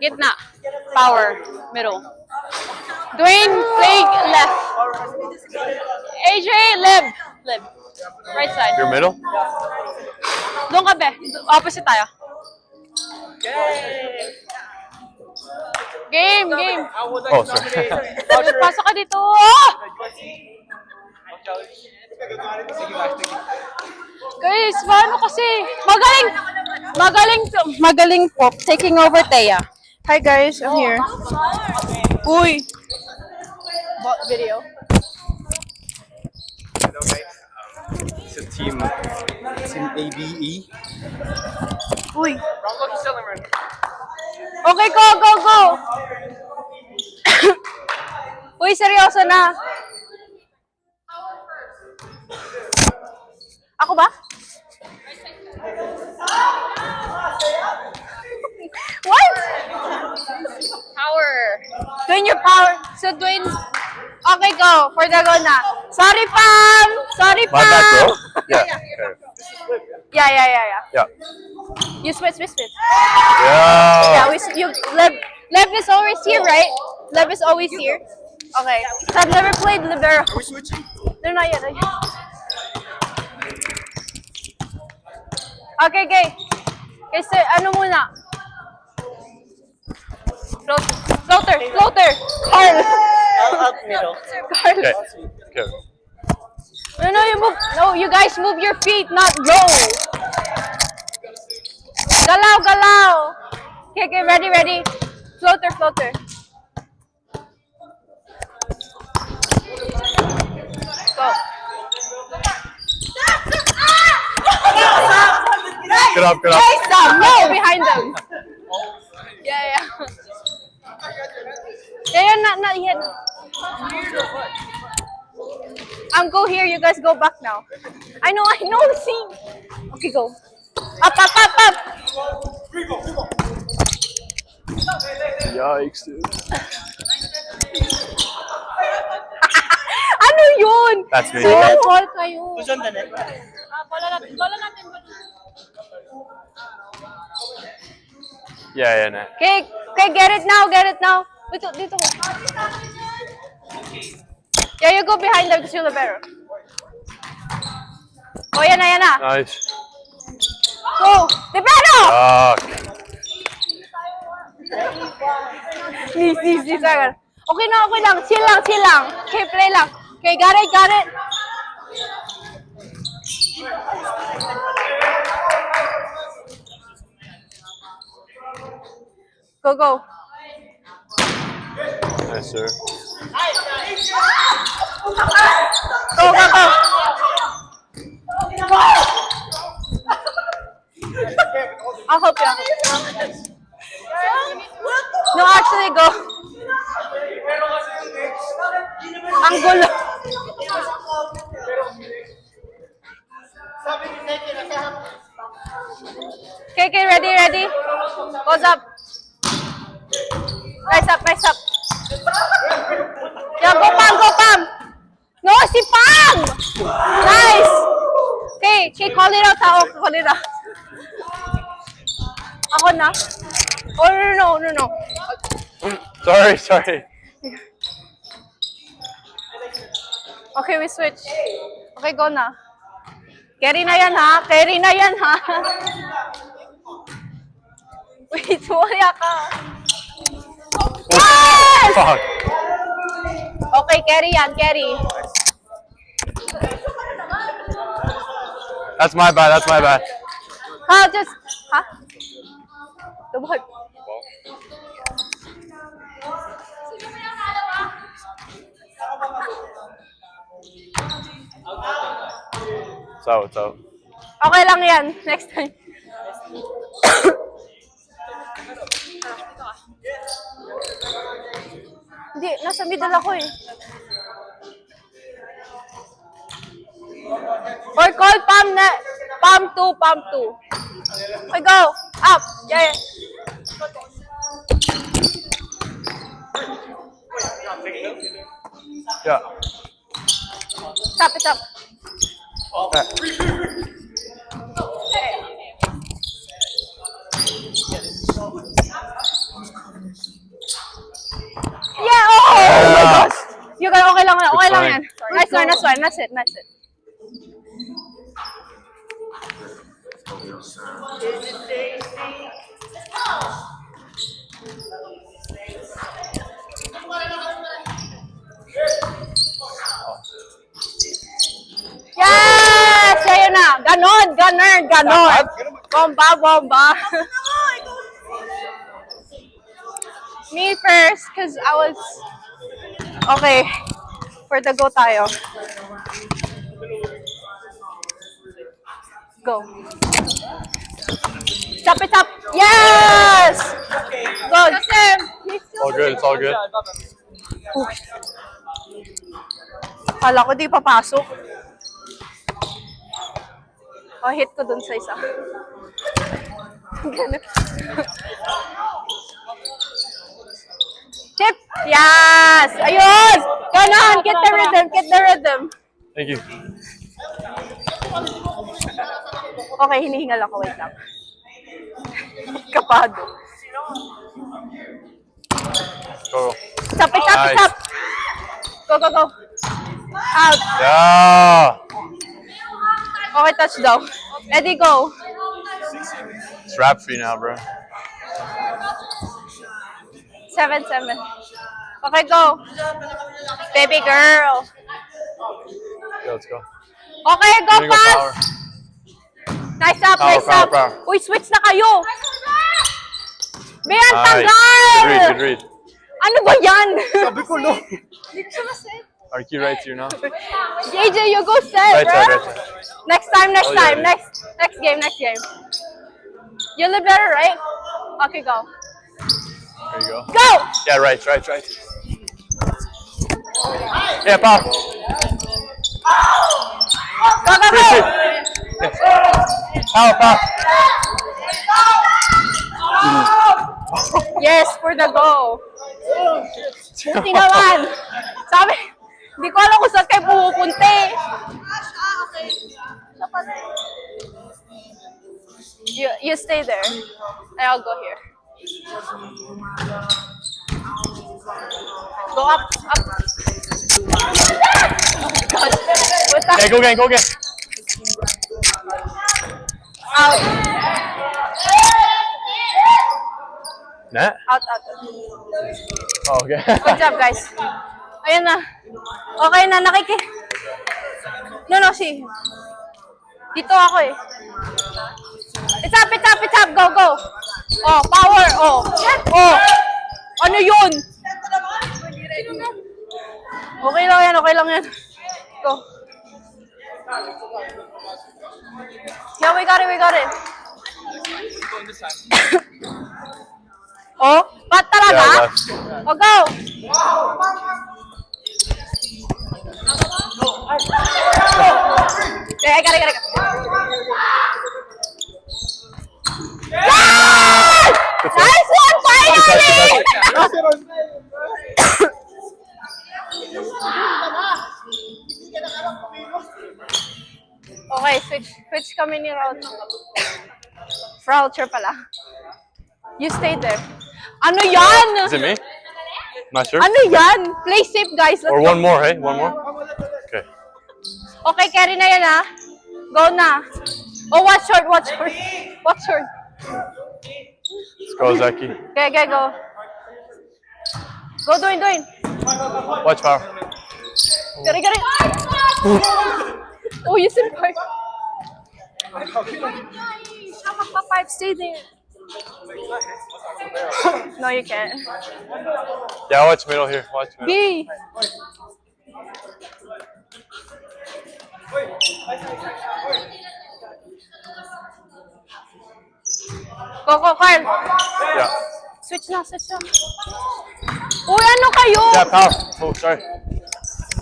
Gitna. Power. Middle. Dwayne, play left. AJ, lib. Lib. Right side. Your middle? Doon ka, be. Opposite tayo. Game, game. Oh, sorry. Pasok ka dito. Oh! Guys, paano kasi? Magaling po. Taking over Thea. Hi guys, I'm here. Uy. Video. It's a team ABE. Uy. Okay, go, go, go. Uy, seryoso na. Ako ba? What? Power. Doing your power. So doing... Okay, go. For the go na. Sorry, Pam. Sorry, My Pam. bad, bro. Yeah. Yeah. You switch. Yeah. Yeah, Lev is always here, right? Lev is always here. Okay. So I've never played libero. Are we switching? They're not yet. Okay. Kasi ano muna? Floater. Carl. Up middle. Carl. Okay. No, you move. No, you guys move your feet, not roll. Galaw. Okay, ready. Floater. Go. Get up. Stop. No, behind them. Yeah. Yeah, not yet. I'm go here. You guys go back now. I know. See. Okay, go. Up. Yikes, dude. Ano yun? That's me. Call kayo. Who's on the net? Bola natin. Yeah, nah. Okay, get it now. Dito. Yeah, you go behind them to see libero. Oh, yan na. Nice. Go! Libero! Please. Okay lang. Chill lang. Okay, play lang. Okay, got it. Go. Nice, sir. Go. I'll help you. No, actually, go. Ang gulo. Okay, ready? Goes up. Rise up. Yeah, go Pam. No, si Pam! Nice! Okay, call it out. Call it out. Ako na? Oh, no. Sorry. Okay, we switch. Okay, go na. Carry na yan, ha? Wait, wala ka. Yes! Fuck. Okay, carry. That's my bad. Ha? Tubod. So. Okay lang yan. Next time. Hindi, nasa middle ako eh. Or call Pam na. Pam 2. Okay, go. Up. Yeah. Yeah. Stop. one, that's one. That's it, that's it. Yes! Ayun na. Ganon, ganon, ganon. Bomba, bomba. Me first, because I was... Okay. For the go tayo. Go. Chop it up. Yes! Good. All good. It's all good. Kala ko di papasok. Oh, hit ko dun sa isa. Ganun. Chip! Yes! Ayun! Ganon! Get the rhythm! Get the rhythm! Thank you. Okay, hinihingal ako. Wait lang. Kapado. Go. Chop it up! Nice. Chop! Go, go, go! Out! Yeah. Okay, touchdown. Ready, go! It's rap free now, bro. 7-7. Okay, go. Baby girl. Yeah, let's go. Okay, go Gonna go pass. power. Nice up, Power, nice power, up. power. Uy, switch na kayo. Bayan, Nice. tagal! Good read, good read. Ano ba yan? Sabi ko, no. Arky right to you now. JJ, you go set, Right bro. side, right side. Next time, next Oh, yeah, time. yeah. Next game, next game. You live better, right? Okay, go. There you go. Go! Yeah, right. Yeah, power. Go, go, Free, go! free. Yes. Power. Yes, for the go. Buti naman. Sabi, hindi ko alam kung saan kayo pupunta eh. You stay there. And I'll go here. Go up, up. Oh my God. What the? Okay, go again. Out. Net? Out. Oh, okay. Good job, guys. Ayun na. Okay na, No, see. Dito ako eh. It's up. Go. Oh, power. Oh. Ano yun? Okay lang yan. Go. Yeah, we got it. Oh, ba't talaga? Yeah, left. Oh, go. Okay, I got it. Yes! Nice one, finally! Okay, switch kami ni Raul. Fraucher pala. You stay there. Ano yan? Is it me? Not sure. Ano yan? Play safe, guys. Let's Or go. one more, hey? One more? Okay. Okay, carry na yan, ha? Go na. Oh, watch short. Watch short. Let's go, Zaki. Okay, go. Go, doing. Watch power. Get it. Oh, you said part. Five, stay there. No, you can't. Yeah, watch middle here. Watch middle. B. Go, Carl. Yeah. Switch na. Uy, ano kayo? Yeah, power. Oh, sorry.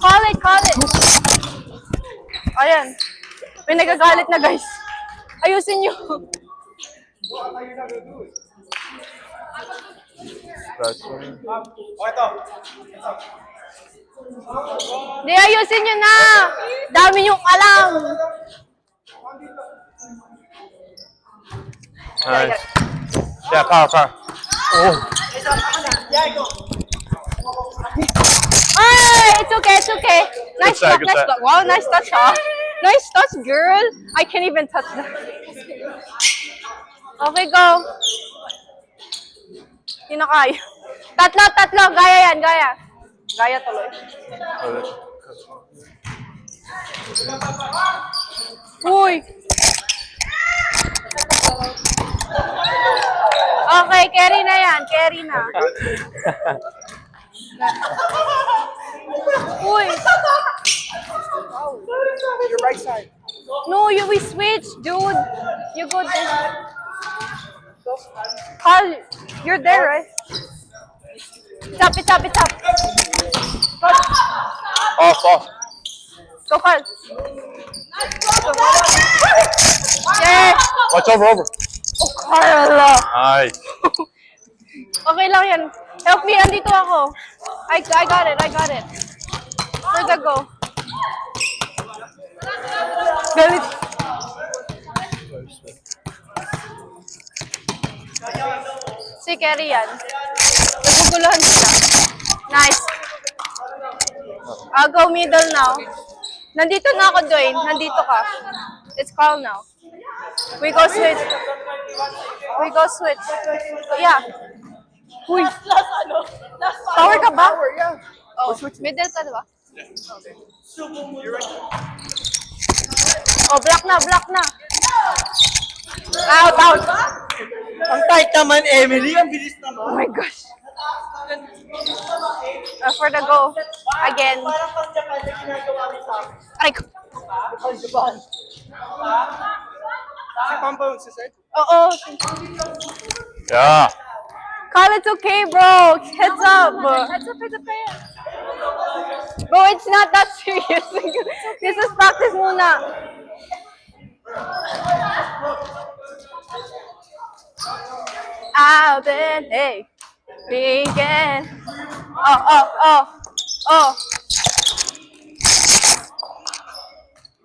Call it. Ayan. May nagagalit na, guys. Ayusin nyo. That's one. Di, ayusin nyo na. Dami yung alam. Nice. Yeah, power. Oh. Ay, it's okay, it's okay. Nice shot, block, good nice shot. block. Wow, nice touch, huh? Nice touch, girl. I can't even touch that. Okay, go. Hindi na kaya. Tatlo, tatlo. Gaya yan, gaya. Gaya tuloy. Uy! Okay, carry na yan. Carry na. Uy! Your right side. No, we switch, dude. You go there. Carl, you're there, right? It's up. Off, off. Go, Carl. Yeah. Watch over. Oh, Carl. Nice. Okay lang yan. Help me, andito ako. I got it. Where'd that go? Galit. Si Kerry yan. Naguguluhan sila. Nice. I'll go middle now. Nandito na ako, Dwayne. Nandito ka. It's calm now. We go switch. Yeah. Uy. Power ka ba? Yeah. Oh, middle ka, diba? Oh, block na. Out. Ang tight naman, Emily. Ang bilis naman. Oh my gosh. For the go. Again. Parang pang Japan na ginagawa ni sa akin. Aray ko. Pang Japan. Si Pampang, si Seth. Oo. Yeah. Call, it's okay, bro. Heads up. Heads up. Bro, it's not that serious. This is practice muna. I've been, hey, begin. Oh.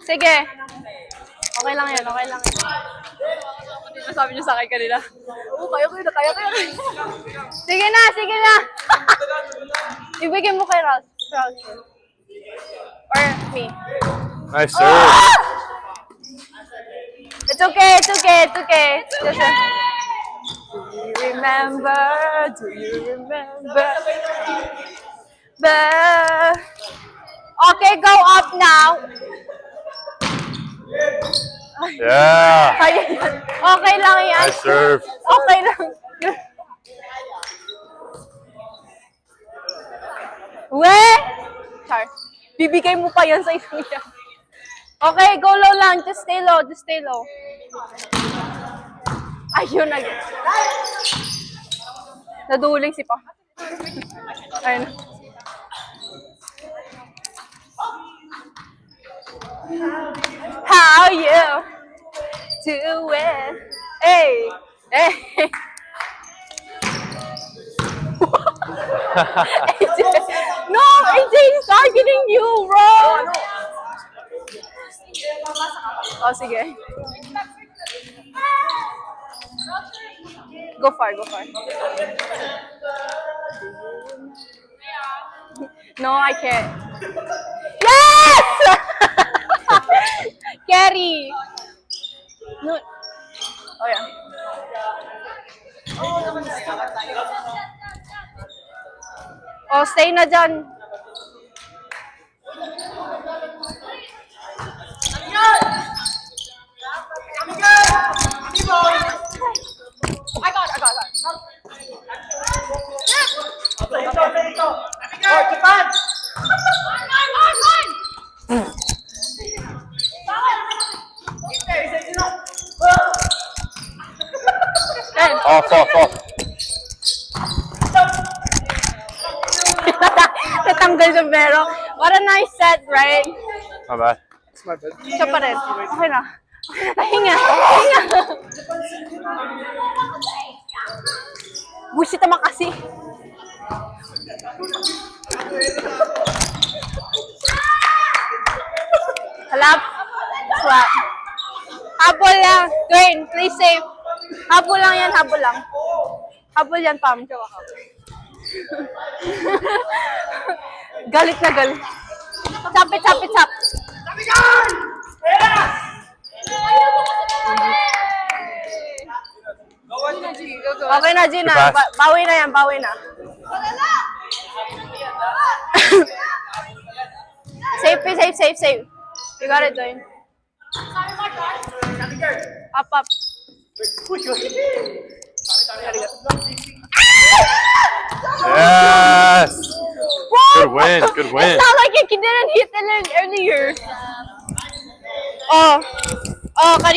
Sige. Okay lang yan. Sabi niyo sa akin kanina. Oo, kaya. Sige na. Ibigay mo kay Ross. Or me. Nice serve. It's okay. Just, do you remember? Okay, go up now. Yeah. Kaya yan. Okay lang yan. Nice serve. Okay lang. We! Char. Bibigay mo pa yan sa isang yan. Okay, go low lang. Just stay low. Ayun na. Naduling si Pa. Ayun. How you doing? Hey. AJ. No, AJ is targeting you, bro. Oh, sige. Go far. No, I can't. Yes! Carry. No. Oh, yeah. Oh, stay na dyan. I got it. Ito. Oh, Japan! Off. Natanggal yung pero. What a nice set, right? Not bad. It's my bad. Siya pa rin. Okay na. Hinga. Bullshit naman kasi. Halap. Swap. Habol lang. Dwayne, play safe. Habol lang yan. Habol yan, Pam. Galit na galit. Chop it, chop it, chop. Okay na, Gina. Good pass. Bawi na yan, bawi na. Save, save, save, save. You got it, Dwayne. Up, up. Yes. What? Good win. Good win. It's not like you didn't hit it earlier. Oh, kanina.